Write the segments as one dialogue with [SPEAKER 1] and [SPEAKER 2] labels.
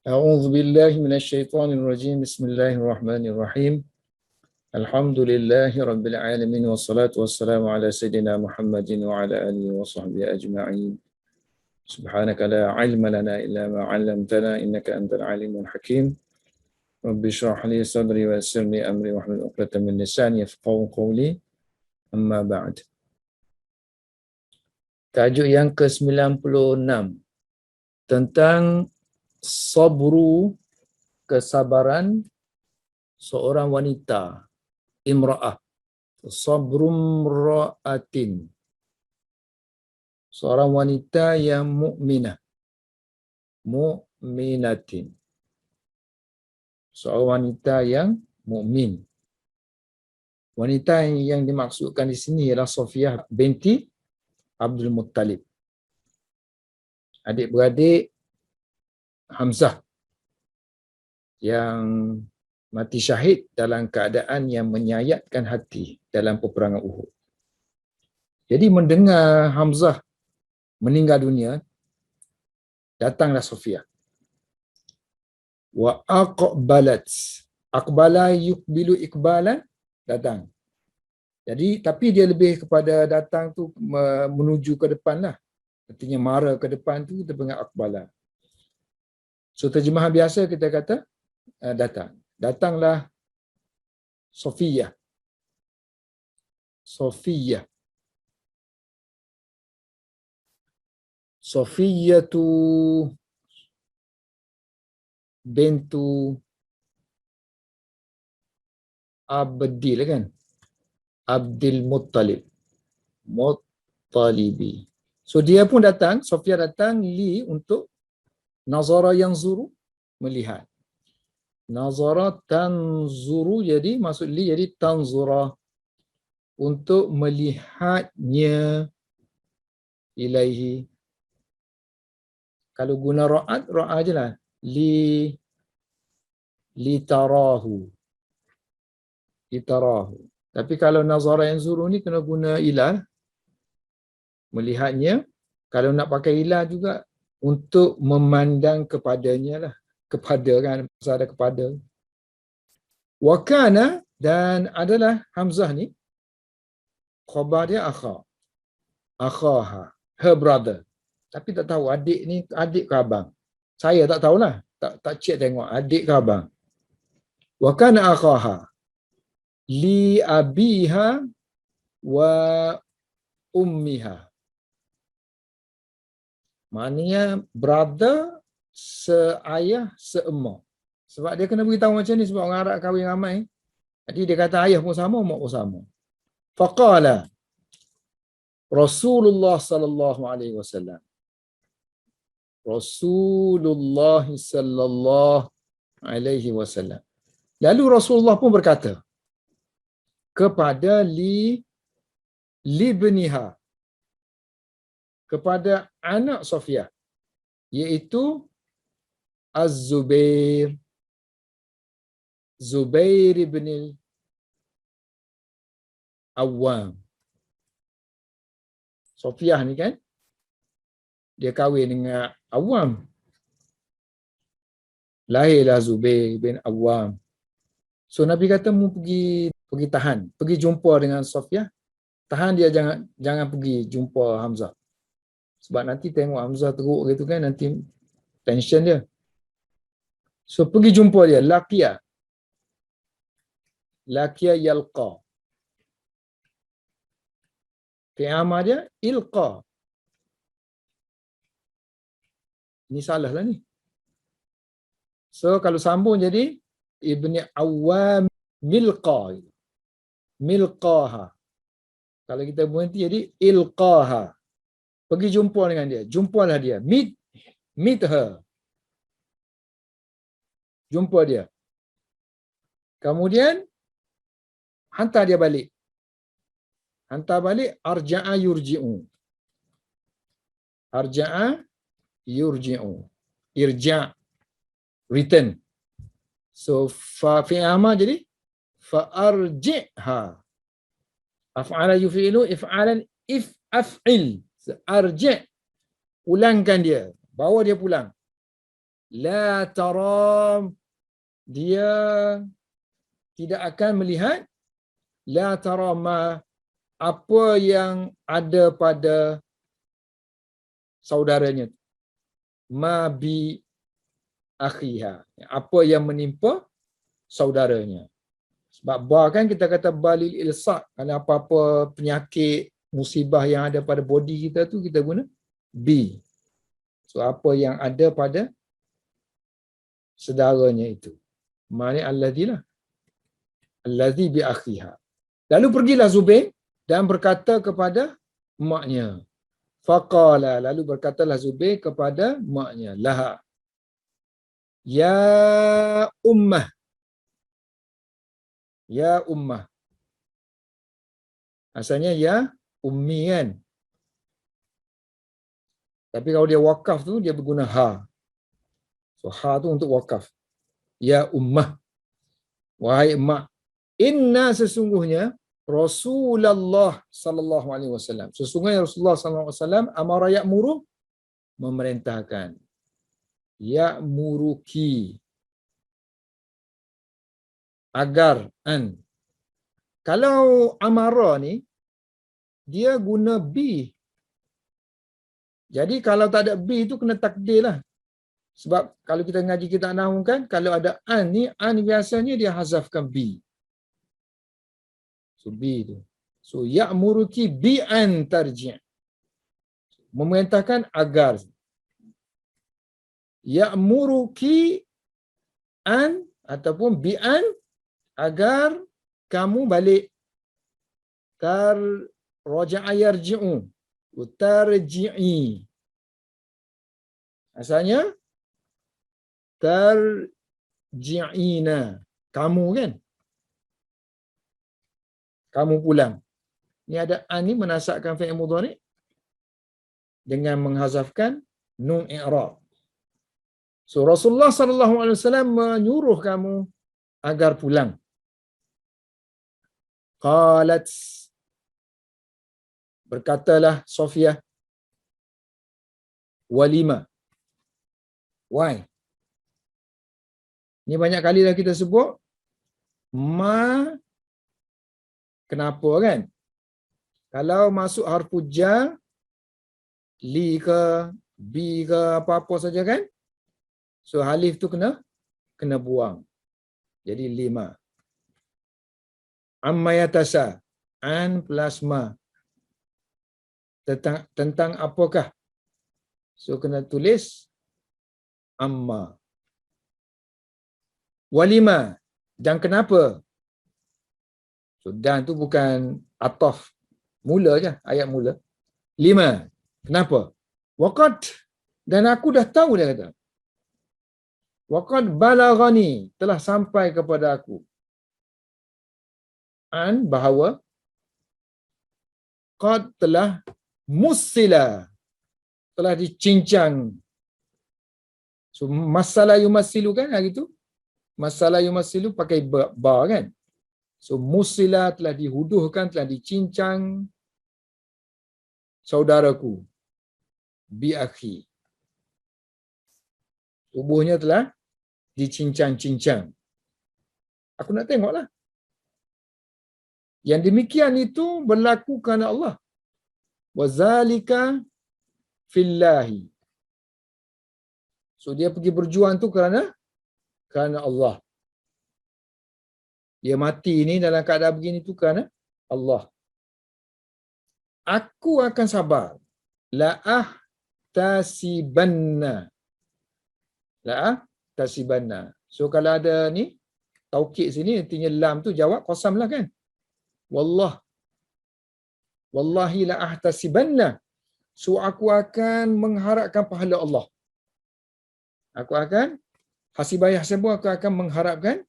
[SPEAKER 1] أعوذ بالله من الشيطان الرجيم بسم الله الرحمن الرحيم الحمد لله رب العالمين والصلاة والسلام على سيدنا محمد وعلى آله وصحبه أجمعين سبحانك لا علم لنا إلا ما علمتنا إنك أنت العليم الحكيم رب اشرح لي صدري ويسر لي أمري واحلل عقدة من لساني يفقهوا قولي أما بعد. Tajuk yang ke-96 tentang sabru, kesabaran seorang wanita, imra'ah, sabrum ra'atin, seorang wanita yang mukminatin, seorang wanita yang mukmin. Wanita yang dimaksudkan di sini ialah Sofiyah binti Abdul Muttalib, adik-beradik Hamzah yang mati syahid dalam keadaan yang menyayatkan hati dalam peperangan Uhud. Jadi mendengar Hamzah meninggal dunia, datanglah Sofiyah. Wa aqbalat, aqbala yuqbilu iqbalan, datang. Jadi tapi dia lebih kepada datang tu menuju ke depan lah. Artinya mara ke depan tu kita panggil aqbala. So terjemahan biasa kita kata datang. Datanglah Sofiyah. Sofiyah. Sofiyatu bintu Abdil kan? Abdul Muttalib. Muttalibi. So dia pun datang, Sofiyah datang li untuk nazara yang zuru, melihat. Nazara tanzuru jadi maksud li jadi tanzura, untuk melihatnya ilaihi. Kalau guna ra'at, ra'a je lah. Li tarahu. Litarahu. Tapi kalau nazara yang zuru ni kena guna ilah, melihatnya. Kalau nak pakai ilah juga untuk memandang kepadanya lah. Kepada kan, pasal ada kepada. Wakana, dan adalah Hamzah ni, khabar dia akhaha, her brother. Tapi tak tahu adik ni adik ke abang. Saya tak tahulah. Tak check tengok adik ke abang. Wakana akhaha li abiha wa ummiha. Maknanya brother seayah seemak. Sebab dia kena beritahu macam ni sebab orang Arab kahwin ramai. Jadi dia kata ayah pun sama, mak pun sama. Faqala Rasulullah sallallahu alaihi wasallam. Rasulullah sallallahu alaihi wasallam. Lalu Rasulullah pun berkata kepada libniha, kepada anak Sofiyah, iaitu Az-Zubair, Zubair ibn Awam. Sofiyah ni kan, dia kahwin dengan Awam. Lahirlah Zubair bin Awam. So Nabi kata mu pergi tahan, pergi jumpa dengan Sofiyah. Tahan dia, jangan pergi jumpa Hamzah. Sebab nanti tengok Hamzah teruk gitu kan, nanti tension dia. So pergi jumpa dia, laqiya yalqa. Fi'amah dia ilqa. Ini salah lah ni. So kalau sambung jadi Ibni Awam milqaha. Kalau kita berhenti jadi ilqaha. Pergi jumpa dengan dia. Jumpalah dia. Meet her. Jumpa dia. Kemudian hantar dia balik. Hantar balik arja'a yurji'u. Arja'a yurji'u. Irja'. Return. So fi'ama jadi fa'arji'ha. Af'ala yufi'lu if'alan af'il. Arji'. Pulangkan dia. Bawa dia pulang. La tara, dia tidak akan melihat, la tara ma, apa yang ada pada saudaranya, ma bi akhiha, apa yang menimpa saudaranya. Sebab ba kan kita kata balil ilsaq, kalau apa-apa penyakit, musibah yang ada pada body kita tu kita guna bi. So apa yang ada pada saudaranya itu. Maknanya allazi lah. Allazi bi akhiha. Lalu pergilah Zubair dan berkata kepada maknya. Faqala, lalu berkatalah Zubair kepada maknya, laha, ya ummah, ya ummah. Asalnya ya ummi kan. Tapi kalau dia wakaf tu dia berguna ha. So ha tu untuk wakaf. Ya ummah. Wahai emak, inna sesungguhnya Rasulullah sallallahu alaihi wasallam. Sesungguhnya Rasulullah sallallahu alaihi wasallam amara ya'muru, memerintahkan. Ya'muruki, agar an. Kalau amara ni dia guna bi. Jadi kalau tak ada bi tu kena takdir lah. Sebab kalau kita ngaji kitab nahwu kan, kalau ada an ni biasanya dia hazafkan bi. So bi tu. So ya'muruki bi an tarji'. Memerintahkan agar. Ya'muruki an ataupun bi an, agar kamu balik. Raja'a yarji'u. Tarji'i. Asalnya tarji'ina. Kamu kan? Kamu pulang. Ni ada an ni menasabkan fi'il mudhari' dengan menghazafkan nun i'rab. So Rasulullah sallallahu alaihi wasallam menyuruh kamu agar pulang. Qalat, berkatalah Sofiyah, walima. Why? Ni banyak kali dah kita sebut. Ma, kenapa kan? Kalau masuk harfu jar, li ke, bi ke, apa-apa saja kan? So alif tu kena buang. Jadi lima. Amma yatasa, an plus ma. Tentang apakah? So kena tulis amma. Walima, dan kenapa? So dan tu bukan ataf. Mula je, ayat mula. Lima, kenapa? Waqad, dan aku dah tahu, dia kata. Waqad balaghani, telah sampai kepada aku. An, bahawa qad telah musila, telah dicincang. So masalah yumasilu kan hari tu? Masalah yumasilu pakai ba kan? So musila, telah dihuduhkan, telah dicincang saudaraku. Bi akhi. Tubuhnya telah dicincang-cincang. Aku nak tengoklah. Yang demikian itu berlaku kerana Allah. Wazalika fillahi. So dia pergi berjuang tu kerana Allah. Dia mati ni dalam keadaan begini tu kerana Allah. Aku akan sabar. La'ah tasibanna. La'ah tasibanna. So kalau ada ni taukid sini, artinya lam tu jawab qasam lah kan. Wallah. Wallahi la'ah tasibanna. So aku akan mengharapkan pahala Allah. Aku akan hasibah sebab aku akan mengharapkan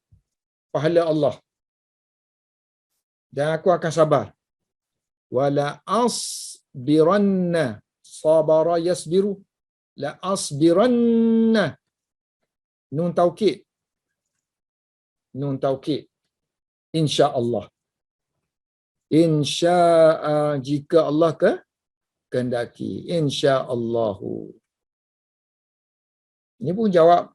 [SPEAKER 1] pahala Allah. Dan aku akan sabar. Wala asbiranna, sabara yasbiru, la asbiranna. Nun taukid. Nun taukid. Insya-Allah. Insya'a, jika Allah kehendaki. Insya-Allahu. Ini pun jawab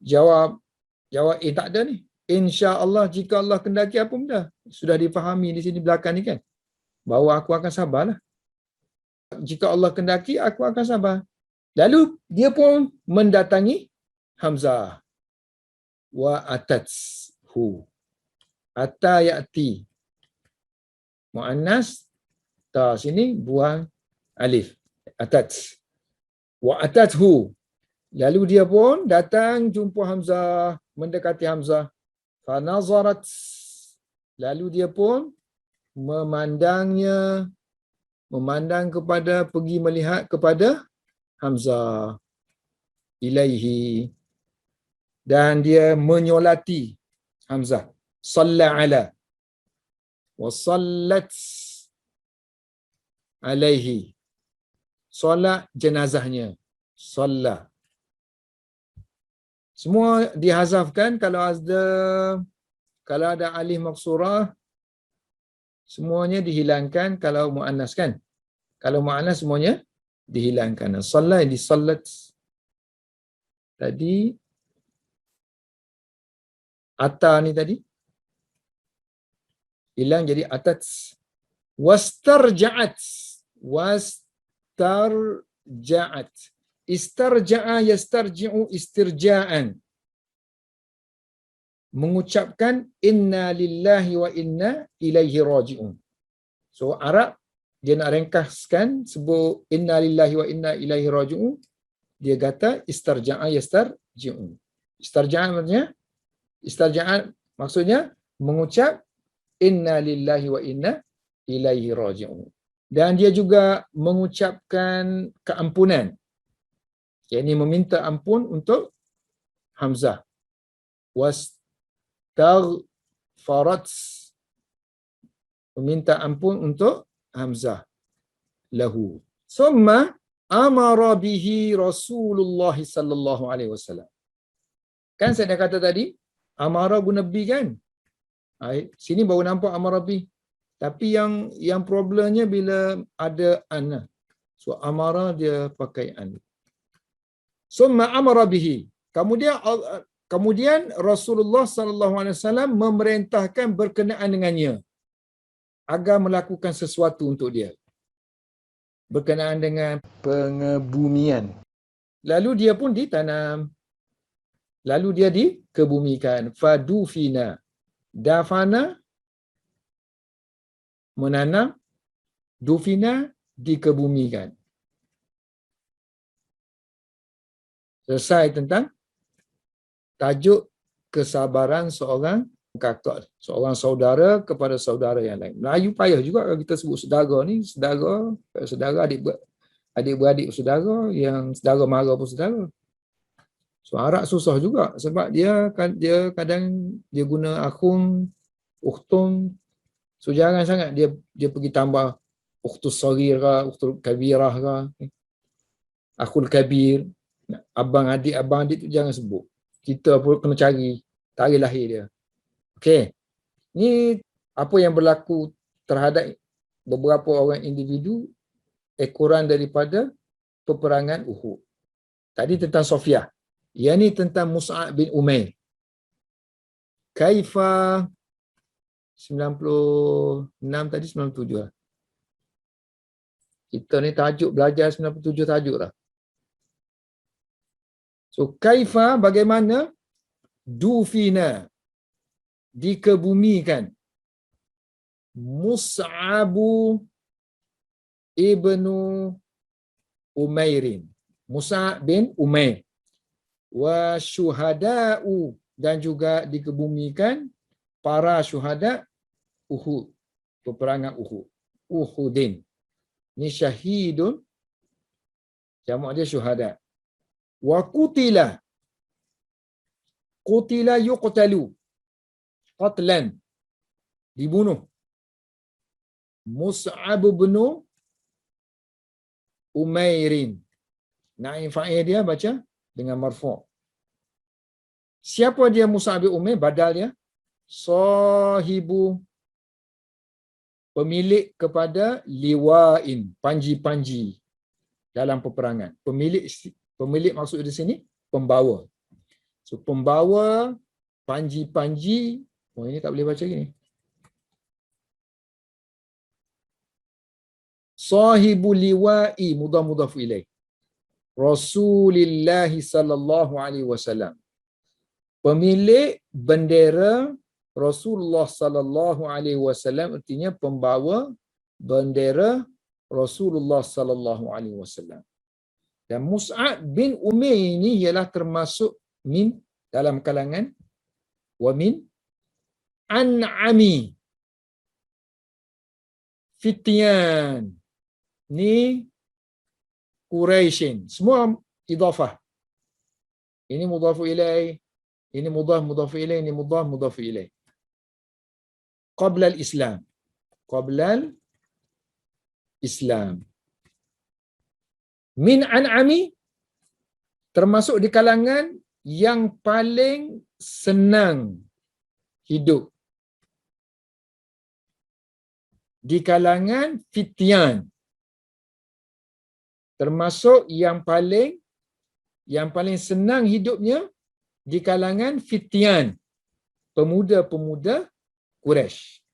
[SPEAKER 1] tak ada ni. Insya-Allah jika Allah kendaki apa benda. Sudah difahami di sini belakang ni kan. Bahawa aku akan sabarlah. Jika Allah kendaki aku akan sabar. Lalu dia pun mendatangi Hamzah. Wa atathu. Ata ya'ti. Muannas ta sini buang alif. Atat. Wa atathu. Lalu dia pun datang jumpa Hamzah, mendekati Hamzah. Fa nazarat. Lalu dia pun memandang kepada, pergi melihat kepada Hamzah ilaihi, dan dia menyolati Hamzah. Salla ala wa sallat alaihi. Solat jenazahnya. Salla. Semua dihazafkan kalau ada alif maksurah, semuanya dihilangkan kalau muannas kan. Kalau muannas semuanya dihilangkan. Salla di salat. Tadi ata ni tadi hilang jadi atat. Wastarja'at. Wastarja'at. Istarja'a yastarji'u istirja'an. Mengucapkan inna lillahi wa inna ilaihi raji'un. So Arab dia nak ringkaskan sebut inna lillahi wa inna ilaihi raji'un, dia kata istarja'a yastarji'un. Istarja'a maksudnya mengucap inna lillahi wa inna ilaihi raji'un. Dan dia juga mengucapkan keampunan, yakni meminta ampun untuk Hamzah. Wastaghfarat, meminta ampun untuk Hamzah lahu. Summa amara bihi Rasulullah sallallahu alaihi wasallam. Kan saya dah kata tadi, amara guna bi kan? Sini baru nampak amara bi. Tapi yang problemnya bila ada an. So amara dia pakai an. Summa amara bihi. Kemudian Rasulullah sallallahu alaihi wasallam memerintahkan berkenaan dengannya agar melakukan sesuatu untuk dia berkenaan dengan pengebumian. Lalu dia pun ditanam. Lalu dia dikebumikan. Fadufina. Dafana menanam, dufina dikebumikan. Selesai tentang tajuk kesabaran seorang kakak, seorang saudara kepada saudara yang lain. Melayu payah juga kalau kita sebut saudara ni, saudara adik-beradik saudara, yang saudara mara pun saudara. So Arab susah juga sebab dia kadang dia guna akhun, ukhtun. So jarang sangat dia pergi tambah ukhtus saghirah, ukhtul kabirah ke. Akhul kabir, abang adik tu jangan sebut. Kita pun kena cari tarikh lahir dia. Okey. Ni apa yang berlaku terhadap beberapa orang individu ekoran daripada peperangan Uhud. Tadi tentang Sofiyah. Yang ni tentang Mus'ab bin Umair. Kaifa 96 tadi 97 lah. Kita ni tajuk belajar 97 tajuk lah. So kaifa bagaimana dufina dikebumikan Mus'abu ibnu Umairin. Mus'ab bin Umair. Wa syuhada'u, dan juga dikebumikan para syuhada Uhud, peperangan Uhud. Uhudin. Ni syahidun, jamak dia syuhada. Wa qutila. Qutila yuqtalu. Qatlan. Dibunuh. Mus'ab bin Umairin. Naib fa'il dia baca dengan marfu'. Siapa dia Mus'ab bin Umair? Badal dia sahibu, pemilik kepada liwa'in, panji-panji dalam peperangan. Pemilik maksud di sini pembawa. So pembawa panji-panji, oh ini tak boleh baca gini. Sahibul liwa'i mudhaf ilaih. Rasulullah sallallahu alaihi wasallam. Pemilik bendera Rasulullah sallallahu alaihi wasallam, artinya pembawa bendera Rasulullah sallallahu alaihi wasallam. Dan Mus'ab bin Umair ini ialah termasuk min dalam kalangan wa min an'ami fityan ni Quraisyin. Semua idafah. Ini mudhaf ilaih, ini mudhaf ilaih, ini mudhaf ilaih. Qabla al-Islam. Qabla al-Islam. Min an'ami termasuk di kalangan yang paling senang hidup. Di kalangan fityan. Termasuk yang paling senang hidupnya di kalangan fityan, pemuda-pemuda Quraisy.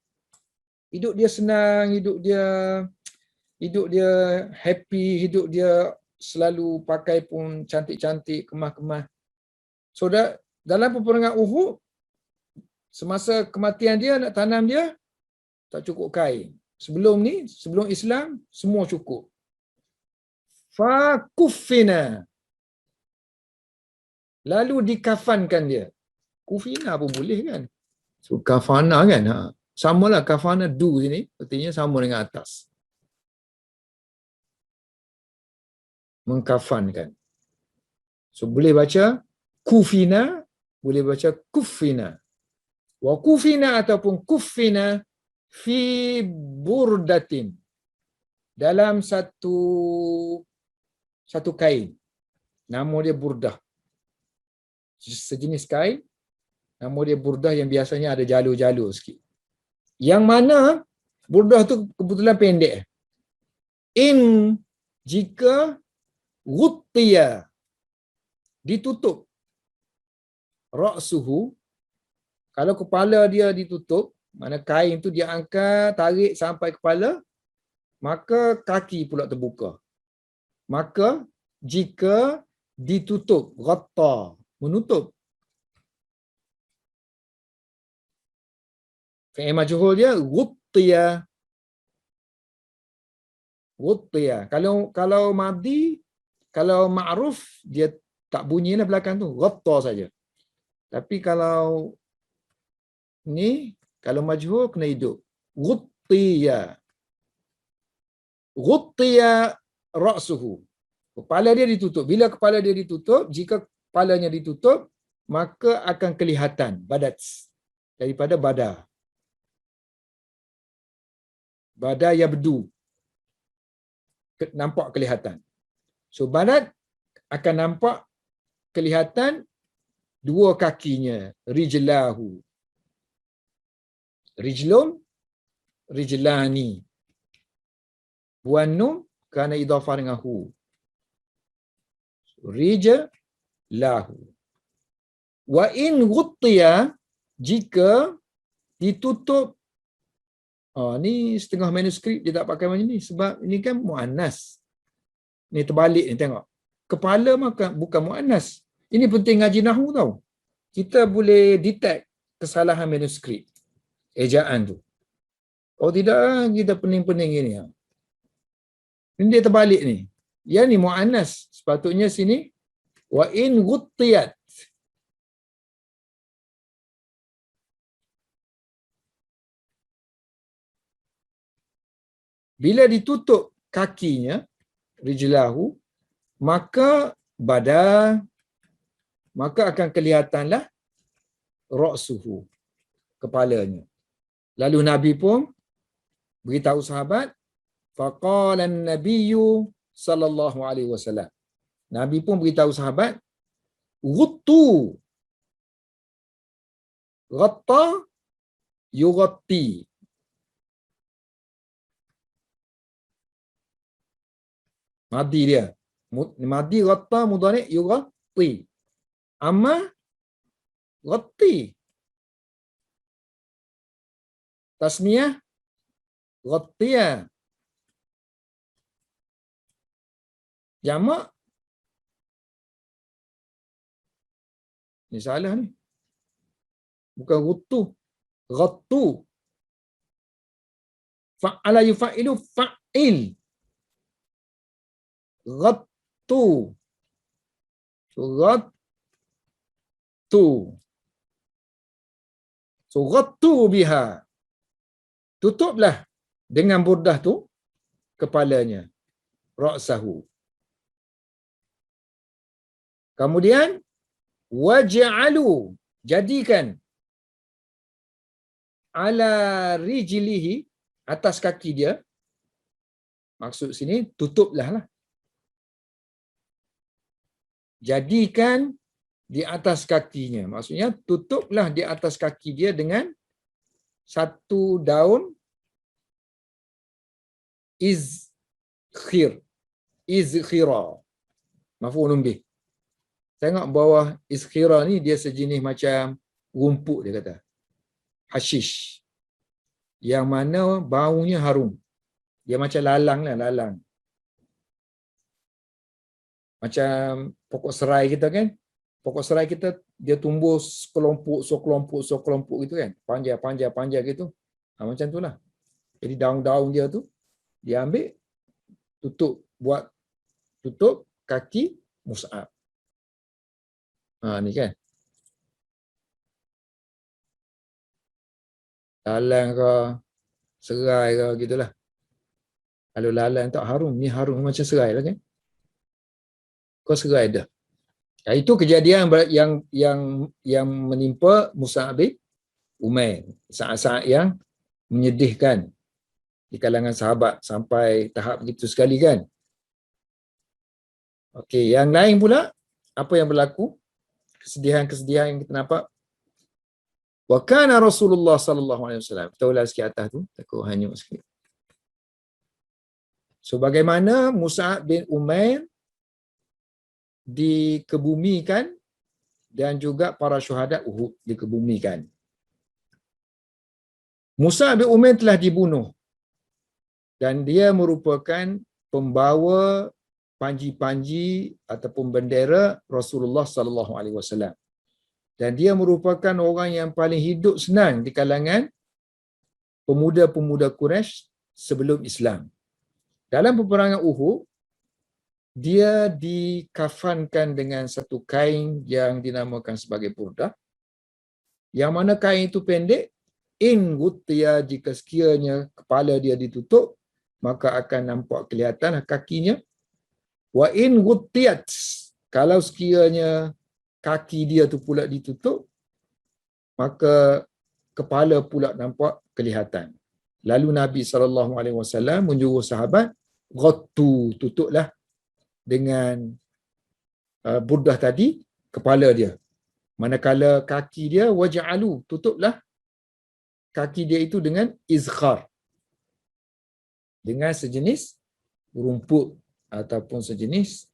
[SPEAKER 1] Hidup dia senang, hidup dia happy, hidup dia selalu pakai pun cantik-cantik, kemah-kemah. So dalam peperangan Uhud, semasa kematian dia, nak tanam dia tak cukup kain. Sebelum Islam semua cukup. Fakufina, lalu dikafankan dia. Kufina pun boleh kan? So kafana kan? Samalah kafana du sini, artinya sama dengan atas. Mengkafankan. So boleh baca kufina, boleh baca kufina. Wa kufina ataupun kufina fi burdatin, dalam satu kain. Nama dia burdah. Sejenis kain, nama dia burdah yang biasanya ada jalur-jalur sikit. Yang mana burdah tu kebetulan pendek. In jika ghuttiya, ditutup, ra'suhu, kalau kepala dia ditutup, mana kain tu dia angkat, tarik sampai kepala, maka kaki pula terbuka. Maka jika ditutup, ghatta, menutup. Fi'il majhul dia ghuttiya. Ghuttiya. Kalau madhi, kalau ma'ruf, dia tak bunyilah belakang tu, ghatta saja. Tapi kalau ni, kalau majhul kena hidup. Ghuttiya. Ghuttiya ra'suhu. Kepala dia ditutup. Bila kepala dia ditutup, jika kepalanya ditutup, maka akan kelihatan badat daripada badar. Badar yabdu. Nampak kelihatan. So badat akan nampak kelihatan dua kakinya, rijlahu. Rijlum, rijlani. Buannum kerana idhafah dengan hu. Rijlahu. Wa in ghuttiya, jika ditutup, ni setengah manuskrip dia tak pakai macam ni sebab ini kan muannas. Ni terbalik ni, tengok. Kepala bukan muannas. Ini penting ngaji nahwu tau. Kita boleh detect kesalahan manuskrip, ejaan tu. Oh tidak, kita pening-pening gini. Ini dia terbalik ni. Yang ni muannas. Sepatutnya sini wa in ghuttiyat. Bila ditutup kakinya, rijlahu, maka maka akan kelihatanlah ra'suhu, kepalanya. Lalu Nabi pun beritahu sahabat, faqala an-nabiyyu sallallahu alaihi wasallam. Nabi pun beritahu sahabat, ghuttu. Ghatta yughatti. Madi dia. Madi ghatta mudhari' yughatti. Amma Ghatti. Tasniyah ghattiya. Jamak ni salah ni. Bukan ghuttu. Ghattu. Fa'ala yufa'ilu fa'il. Ghattu. Ghattu. So ghattu biha. Tutuplah dengan burdah tu kepalanya. Ra'sahu. Kemudian waj'alu, jadikan ala rijlihi, atas kaki dia. Maksud sini tutuplah lah. Jadikan di atas kakinya. Maksudnya tutuplah di atas kaki dia dengan satu daun izkhira. Maf'ulun bih. Tengok bawah izkhira ni dia sejenis macam rumput, dia kata. Hashish. Yang mana baunya harum. Dia macam lalang lah, lalang. Macam pokok serai kita kan. Pokok serai kita dia tumbuh sekelompok gitu kan. Panjang gitu. Macam tu lah. Jadi daun-daun dia tu dia ambil buat tutup kaki Mus'ab. Ni kan. Lalang ke serai ke gitulah. Kalau lalang tak harum, ni harum macam serai lah kan. Kau serai dah. Itu kejadian yang menimpa Mus'ab bin Umair. Saat-saat yang menyedihkan di kalangan sahabat sampai tahap begitu sekali kan. Okey, yang lain pula apa yang berlaku? Kesedihan-kesedihan yang kita nampak. Wa kana Rasulullah sallallahu alaihi wasallam. Kita ulas sikit atas tu, takut hanyut sikit. So bagaimana Mus'ab bin Umair dikebumikan dan juga para syuhada Uhud dikebumikan. Mus'ab bin Umair telah dibunuh dan dia merupakan pembawa panji-panji ataupun bendera Rasulullah sallallahu alaihi wasallam. Dan dia merupakan orang yang paling hidup senang di kalangan pemuda-pemuda Quraisy sebelum Islam. Dalam peperangan Uhud, dia dikafankan dengan satu kain yang dinamakan sebagai burdah. Yang mana kain itu pendek, in gutiya, jika sekiranya kepala dia ditutup, maka akan nampak kelihatan kakinya. Wa in gutiyat, kalau sekiranya kaki dia tu pula ditutup, maka kepala pula nampak kelihatan. Lalu Nabi SAW menyuruh sahabat, ghattu, tutuplah dengan burdah tadi kepala dia. Manakala kaki dia, waj'alu, tutuplah kaki dia itu dengan izkhar. Dengan sejenis rumput ataupun sejenis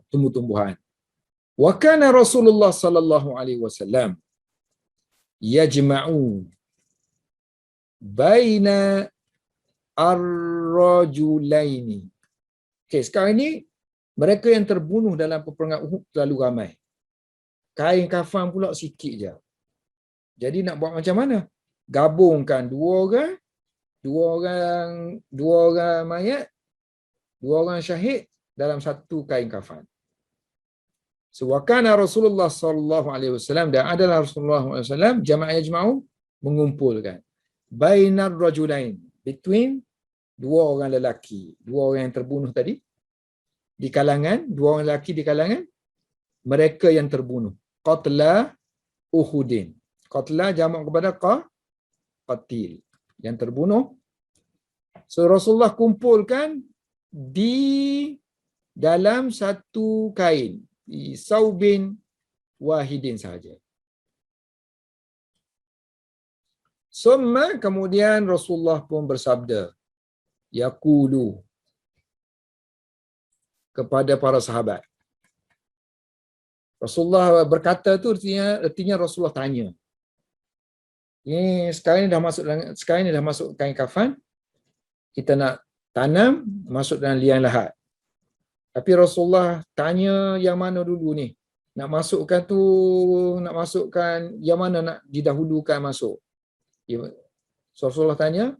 [SPEAKER 1] tumbuh-tumbuhan. Wa kana Rasulullah sallallahu alaihi wasallam yajma'u baina ar-rajulaini. Okey, sekarang ini mereka yang terbunuh dalam peperangan Uhud terlalu ramai. Kain kafan pula sikit je. Jadi nak buat macam mana? Gabungkan dua orang mayat, dua orang syahid dalam satu kain kafan. So wa kana Rasulullah sallallahu alaihi wasallam, dan adalah Rasulullah sallallahu alaihi wasallam jamaah yajma'u, mengumpulkan bainar rajulain, between dua orang lelaki, dua orang yang terbunuh tadi, di kalangan dua orang lelaki di kalangan mereka yang terbunuh. Qatla Uhudin. Qatla jamak kepada qatil, yang terbunuh. So Rasulullah kumpulkan di dalam satu kain, di saubin wahidin sahaja. Summa, kemudian Rasulullah pun bersabda, yaqulu, kepada para sahabat. Rasulullah berkata tu artinya Rasulullah tanya. Ini sekarang ni dah masuk kain kafan, kita nak tanam, masuk dalam liang lahat. Tapi Rasulullah tanya yang mana dulu ni? Nak masukkan yang mana nak didahulukan masuk? So, Rasulullah tanya,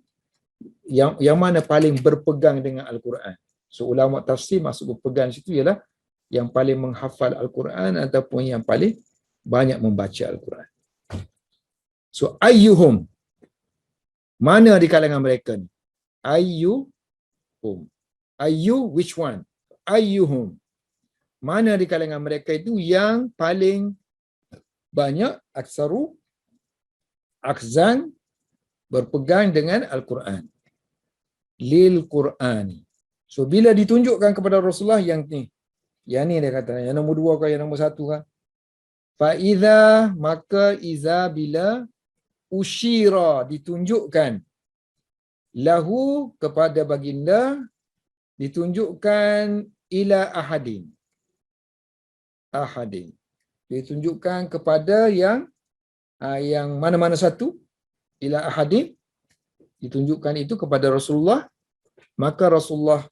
[SPEAKER 1] yang mana paling berpegang dengan Al-Quran? So, ulama tafsir maksud berpegang situ ialah yang paling menghafal Al-Quran ataupun yang paling banyak membaca Al-Quran. So, ayyuhum, mana di kalangan mereka ni? Ayyuhum. Ayyu, which one? Ayyuhum. Mana di kalangan mereka itu yang paling banyak, aksaru, akzan, berpegang dengan Al-Quran. Lil Qur'ani. So, bila ditunjukkan kepada Rasulullah yang ni dia kata, yang nombor 2 ke yang nombor 1 ke? Fa'idha, maka iza bila usyira, ditunjukkan, lahu, kepada baginda, ditunjukkan ila ahadin. Ditunjukkan kepada yang mana-mana satu, ila ahadin, ditunjukkan itu kepada Rasulullah, maka Rasulullah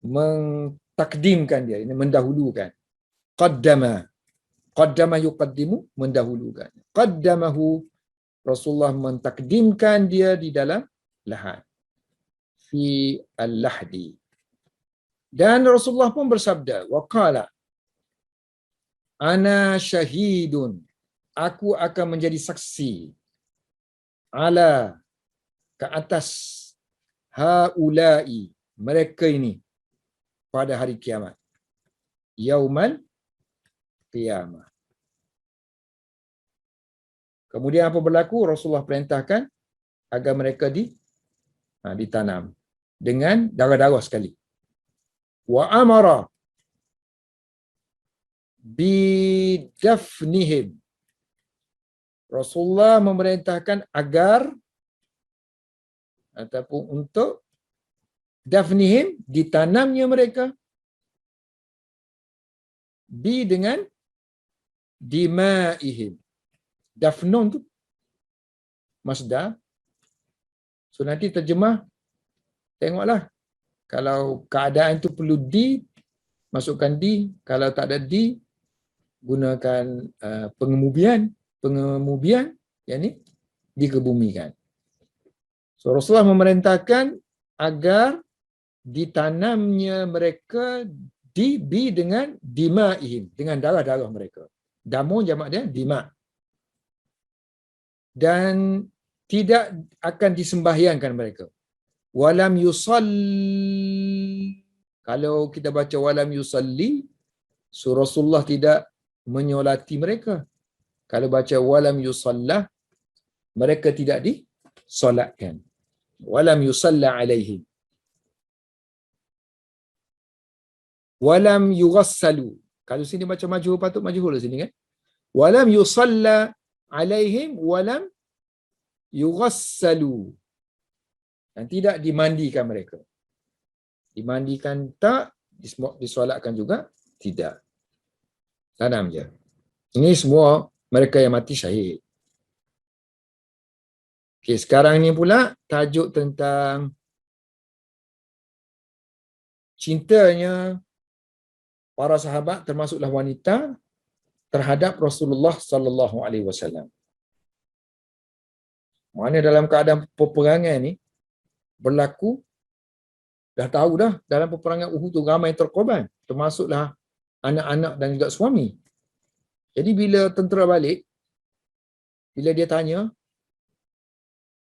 [SPEAKER 1] mentakdimkan dia, ini mendahulukan. Qaddama yuqaddimu, mendahulukan. Qaddamahu, Rasulullah mentakdimkan dia di dalam lahat. Fi al-lahdi. Dan Rasulullah pun bersabda, waqala, ana syahidun, aku akan menjadi saksi, ala, ke atas, haulai, mereka ini, pada hari kiamat. Yaumal qiyamah. Kemudian apa berlaku? Rasulullah perintahkan agar mereka ditanam dengan darah-darah sekali. Wa amara bidafnihim. Rasulullah memerintahkan agar ataupun untuk dafnihim, ditanamnya mereka, dengan dimaihim. Dafnun tu masdar. So nanti terjemah, tengoklah. Kalau keadaan tu perlu masukkan kalau tak ada gunakan pengemubian, yang ni dikebumikan. So Rasulullah memerintahkan agar ditanamnya mereka dengan dimaihim, dengan darah-darah mereka. Damu jamak dia dima. Dan tidak akan disembahyangkan mereka. Walam yusalli. Kalau kita baca walam yusalli, so Rasulullah tidak menyolati mereka. Kalau baca walam yusallah, mereka tidak disolatkan. Walam yusalla alaihim. Walam yughassalu. Kalau sini baca majhul, patut majhul sini kan. Walam yusalla alaihim walam yughassalu. Dan tidak dimandikan mereka. Dimandikan tak, disolatkan juga tidak. Tanam je. Ini semua mereka yang mati syahid. Okey, sekarang ni pula tajuk tentang cintanya para sahabat termasuklah wanita terhadap Rasulullah sallallahu alaihi wasallam. Mana dalam keadaan peperangan ni berlaku, dah tahu dah dalam peperangan Uhud tu ramai terkorban, termasuklah anak-anak dan juga suami. Jadi bila tentera balik, bila dia tanya,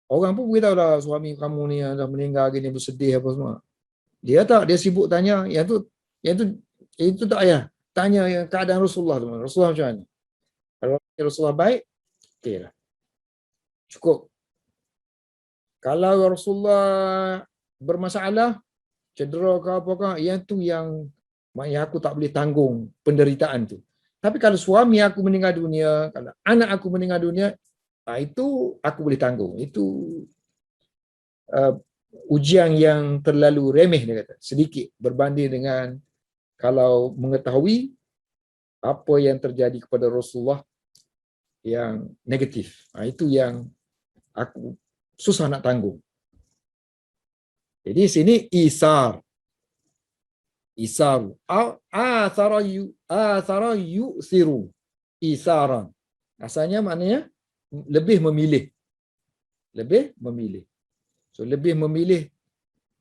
[SPEAKER 1] orang pun beritahu lah suami kamu ni dah meninggal gini, bersedih apa semua. Dia sibuk tanya yang tu tak payah. Tanya yang keadaan Rasulullah tu. Rasulullah macam mana? Kalau Rasulullah baik, okeylah. Cukup. Kalau Rasulullah bermasalah, cedera ke apakah, yang tu yang aku tak boleh tanggung penderitaan tu. Tapi kalau suami aku meninggal dunia, kalau anak aku meninggal dunia, itu aku boleh tanggung. Itu ujian yang terlalu remeh, dia kata. Sedikit berbanding dengan kalau mengetahui apa yang terjadi kepada Rasulullah yang negatif. Itu yang aku susah nak tanggung. Jadi sini isar. Isar. Athara yu'thiru. Isaran. Asalnya maknanya lebih memilih. Lebih memilih. So lebih memilih,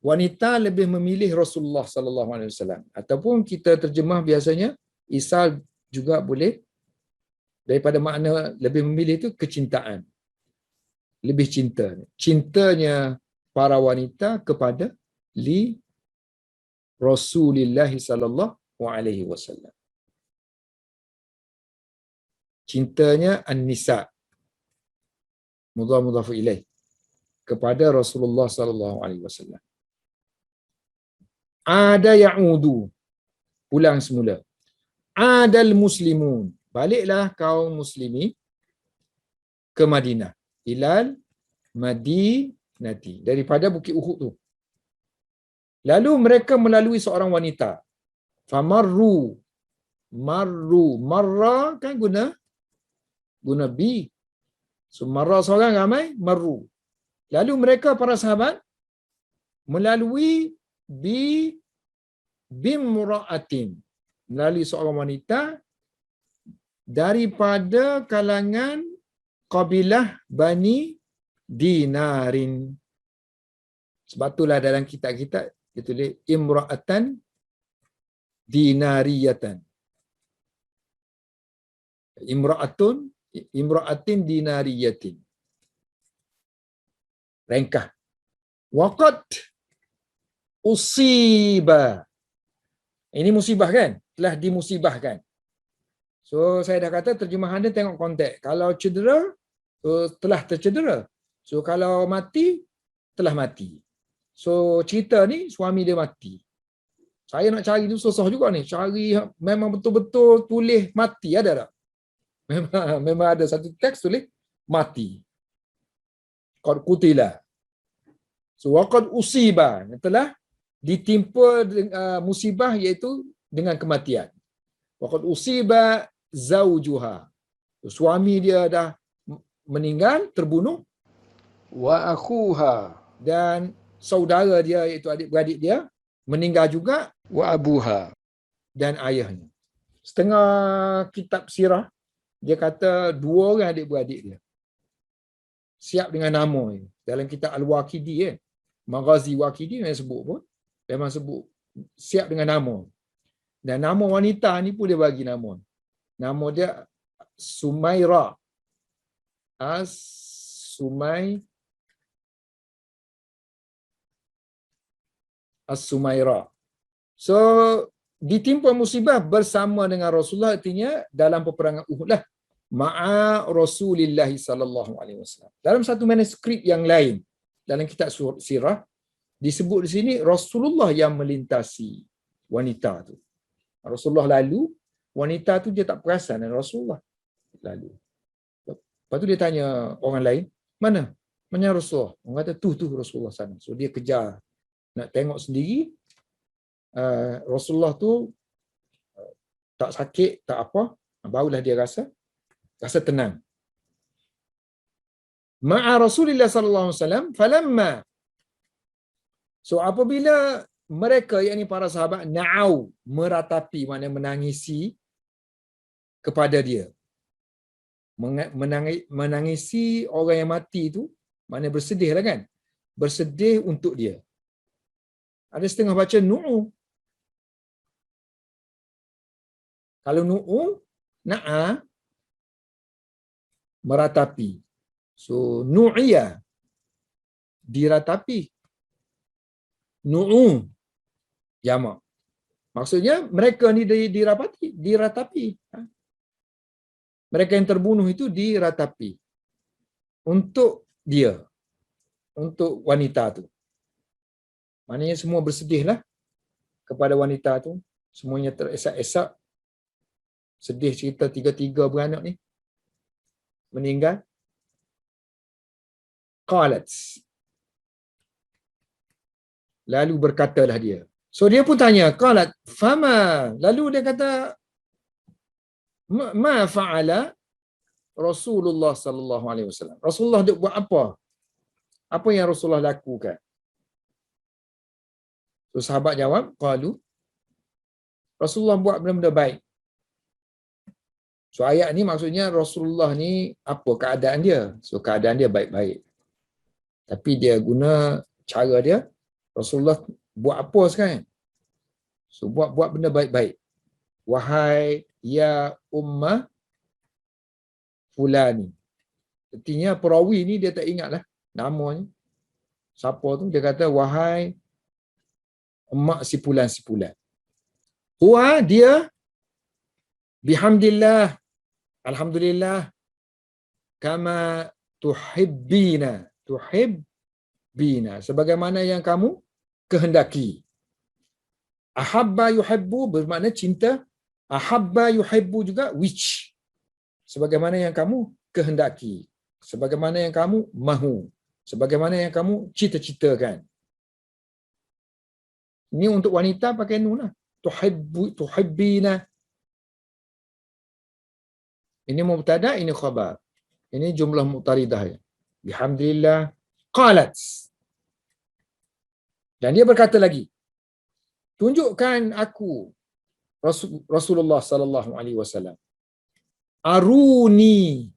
[SPEAKER 1] wanita lebih memilih Rasulullah sallallahu alaihi wasallam, ataupun kita terjemah biasanya isar juga boleh, daripada makna lebih memilih itu kecintaan. Lebih cinta. Cintanya para wanita kepada li Rasulillah sallallahu alaihi wasallam. Cintanya an-nisa, mudhaf ilaih, kepada Rasulullah sallallahu alaihi wasallam. Ada ya'udu, pulang semula. Adal muslimun, baliklah kaum muslimi ke Madinah. Ilal Madinati, daripada Bukit Uhud tu. Lalu mereka melalui seorang wanita. Famarru, marra kan guna bi. So marra seorang ramai, marru. Lalu mereka para sahabat melalui bimra'atin, melalui seorang wanita daripada kalangan kabilah Bani Dinarin. Sebab itulah dalam kitab-kitab ditulis imra'atan dinariyatan. Imra'atin dinariyatin. Ringkas. Waqad usiba. Ini musibah kan? Telah dimusibahkan. So saya dah kata terjemahan dia tengok konteks. Kalau cedera, telah tercedera. So kalau mati, telah mati. So cerita ni suami dia mati. Saya nak cari tu susah juga ni. Cari memang betul-betul tulis mati ada tak? Memang ada satu teks tulis mati. Qad qutila. So waqad usiba, telah ditimpa musibah iaitu dengan kematian. Waqad usiba zaujuha. Suami dia dah meninggal, terbunuh. Wa akhuha, dan saudara dia iaitu adik-beradik dia meninggal juga. Wa abuha, dan ayahnya. Setengah kitab sirah dia kata dua orang adik-beradik dia. Siap dengan nama dia. Dalam kitab Al-Waqidi Maghazi Waqidi yang sebut pun memang sebut siap dengan nama. Dan nama wanita ni pun dia bagi nama. Nama dia Sumaira. As-Sumaira. So ditimpa musibah bersama dengan Rasulullah, artinya dalam peperangan Uhud lah. Ma'a Rasulillah sallallahu alaihi wasallam. Dalam satu manuskrip yang lain dalam kitab sirah disebut di sini Rasulullah yang melintasi wanita tu. Rasulullah lalu, wanita tu dia tak perasan Rasulullah lalu. Lepas tu dia tanya orang lain, mana Rasulullah? Orang kata tu Rasulullah sana. So dia kejar nak tengok sendiri. Rasulullah tu tak sakit, tak apa. Barulah dia rasa tenang. Ma'a Rasulillah sallallahu alaihi wasallam falamma. So apabila mereka, yakni para sahabat, na'au, meratapi, maknanya menangisi kepada dia. Menangisi orang yang mati itu, maknanya bersedih lah kan? Bersedih untuk dia. Ada setengah baca nu'u. Kalau nu'u, na'a, meratapi. So nu'iyya, diratapi. Nu'u, jamak. Maksudnya mereka ni diratapi. Mereka yang terbunuh itu diratapi. Untuk dia. Untuk wanita tu. Maknanya semua bersedihlah kepada wanita tu. Semuanya teresak-esak. Sedih cerita tiga-tiga beranak ni meninggal. Qalat. Lalu berkatalah dia. So dia pun tanya, qalat fama. Lalu dia kata, ma fa'ala Rasulullah sallallahu alaihi wasallam. Rasulullah dia buat apa? Apa yang Rasulullah lakukan? So sahabat jawab, qalu Rasulullah buat benda-benda baik. So ayat ni maksudnya Rasulullah ni apa keadaan dia? So keadaan dia baik-baik. Tapi dia guna cara dia, Rasulullah buat apa sekarang? So buat benda baik-baik. Wahai ya ummah fulani. Artinya perawi ni dia tak ingatlah namanya. Siapa tu? Dia kata wahai emak si pulan. Huwa dia bihamdillah. Alhamdulillah. Kama tuhibbina. Sebagaimana yang kamu kehendaki. Ahabba yuhibbu bermakna cinta. Ahabba yuhibbu juga which. Sebagaimana yang kamu kehendaki. Sebagaimana yang kamu mahu. Sebagaimana yang kamu cita-citakan. Ini untuk wanita pakai nun lah. Tuhibbina. Ini mubtada, ini khabar. Ini jumlah mu'taridah. Bihamdillah. Qalat. Dan dia berkata lagi, tunjukkan aku Rasulullah sallallahu alaihi wasallam. Aruni,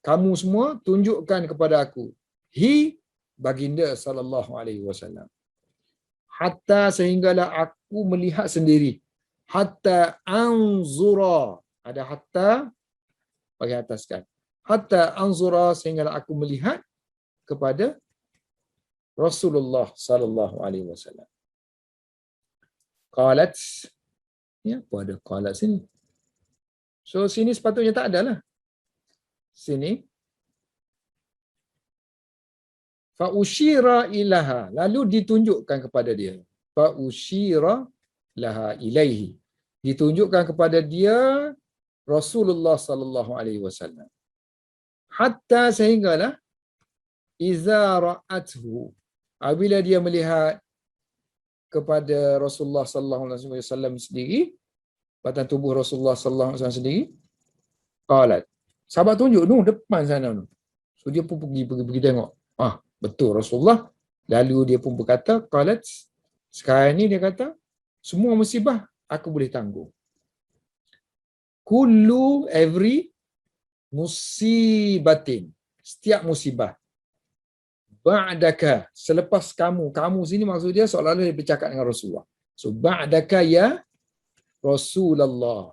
[SPEAKER 1] kamu semua tunjukkan kepada aku. Baginda sallallahu alaihi wasallam. Hatta sehinggalah aku melihat sendiri. Hatta anzura. Ada hatta bagi ataskan. Hatta anzura sehinggalah aku melihat kepada Rasulullah sallallahu alaihi wasallam. Qalat. Ya, apa ada qalat sini? So sini sepatutnya tak ada lah. Sini fa usyira ilaha, lalu ditunjukkan kepada dia. Fa usyira laha ilaihi, ditunjukkan kepada dia Rasulullah sallallahu alaihi wasallam. Hatta sehinggalah iza ra'athu, apabila dia melihat kepada Rasulullah sallallahu alaihi wasallam sendiri, batang tubuh Rasulullah sallallahu alaihi wasallam sendiri, qalat, sahabat tunjuk tu depan sana tu. So dia pun pergi tengok. Betul Rasulullah. Lalu dia pun berkata, qalat, sekarang ni dia kata, semua musibah aku boleh tanggung. Every musibatin, setiap musibah. Ba'daka, selepas kamu sini maksud dia seolah-olah dia bercakap dengan Rasulullah. So ba'daka ya Rasulullah.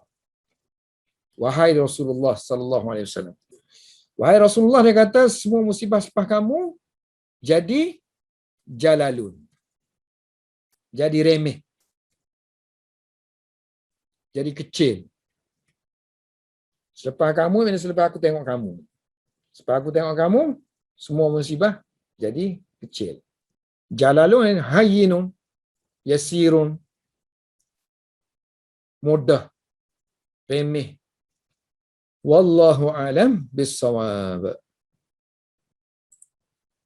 [SPEAKER 1] Wahai Rasulullah sallallahu alaihi wasallam. Wahai Rasulullah, dia kata semua musibah selepas kamu jadi jalalun. Jadi remeh. Jadi kecil. Selepas kamu, selepas aku tengok kamu. Selepas aku tengok kamu, semua musibah jadi kecil. Jalalun hayyinun, yasirun, mudah, remeh. Wallahu alam bissawab.